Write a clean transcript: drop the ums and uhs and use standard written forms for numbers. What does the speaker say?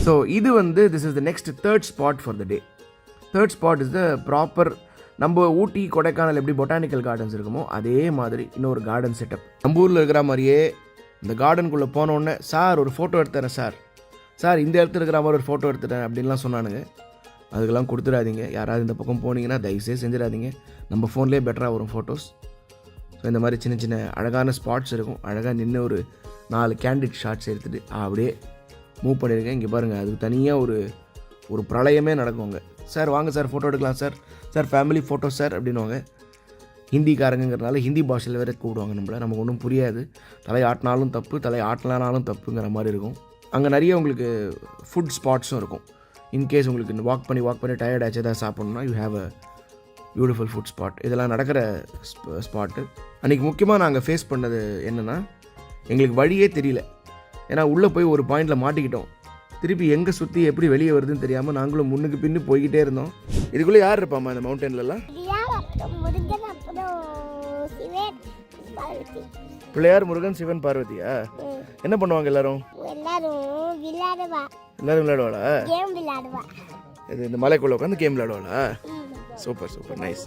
So இது வந்து this is the next third spot for the day. Third spot is the proper நம்ம ஊட்டி கொடைக்கானல் எப்படி botanical gardens இருக்குமோ அதே மாதிரி இன்னொரு கார்டன் செட்டப். நம்ம ஊரில் இருக்கிற மாதிரியே இந்த கார்டனுக்குள்ளே போனோடனே சார் ஒரு ஃபோட்டோ எடுத்துறேன் சார் இந்த இடத்துல இருக்கிற மாதிரி ஒரு ஃபோட்டோ எடுத்துட்டேன் அப்படின்லாம் சொன்னானுங்க. அதுக்கெல்லாம் கொடுத்துடாதீங்க. யாராவது இந்த பக்கம் போனீங்கன்னா தயவுசெய்து செஞ்சிடாதீங்க. நம்ம ஃபோன்லேயே பெட்டராக வரும் ஃபோட்டோஸ். ஸோ இந்த மாதிரி சின்ன சின்ன அழகான ஸ்பாட்ஸ் இருக்கும். அழகாக நின்று ஒரு 4 கேண்டிட் ஷாட்ஸ் எடுத்துகிட்டு அப்படியே மூவ் பண்ணியிருக்கேன். இங்கே பாருங்கள், அதுக்கு தனியாக ஒரு பிரளயமே நடக்குவாங்க. சார் வாங்க சார் ஃபோட்டோ எடுக்கலாம் சார் ஃபேமிலி ஃபோட்டோ சார் அப்படின்வாங்க. ஹிந்திக்காரங்கிறதுனால ஹிந்தி பாஷையில் வேறு கூப்பிடுவாங்க நம்மளை. நமக்கு ஒன்றும் புரியாது. தலை ஆட்டினாலும் தப்பு, தலை ஆட்டலானாலும் தப்புங்கிற மாதிரி இருக்கும். அங்கே நிறைய உங்களுக்கு ஃபுட் ஸ்பாட்ஸும் இருக்கும். இன்கேஸ் உங்களுக்கு வாக் பண்ணி டயர்ட் ஆச்சு ஏதாவது சாப்பிட்ணுன்னா you have a beautiful food spot. இதெல்லாம் நடக்கிற ஸ்பாட்டு. அன்றைக்கி முக்கியமாக நாங்கள் ஃபேஸ் பண்ணது என்னென்னா, எங்களுக்கு வழியே தெரியல. ஏன்னா உள்ளே போய் ஒரு பாயிண்டில் மாட்டிக்கிட்டோம். திருப்பி எங்கே சுற்றி எப்படி வெளியே வருதுன்னு தெரியாமல் நாங்களும் முன்னுக்கு பின்னு போய்கிட்டே இருந்தோம். இதுக்குள்ளே யார் இருப்பாம்மா இந்த மவுண்டன்லலாம்? பிள்ளையார், முருகன், சிவன், பார்வதியா? என்ன பண்ணுவாங்க எல்லாரும் விளையாடுவாளா? இது இந்த மலைக்குள்ளே உட்காந்து கேம் விளையாடுவாளா? Super nice.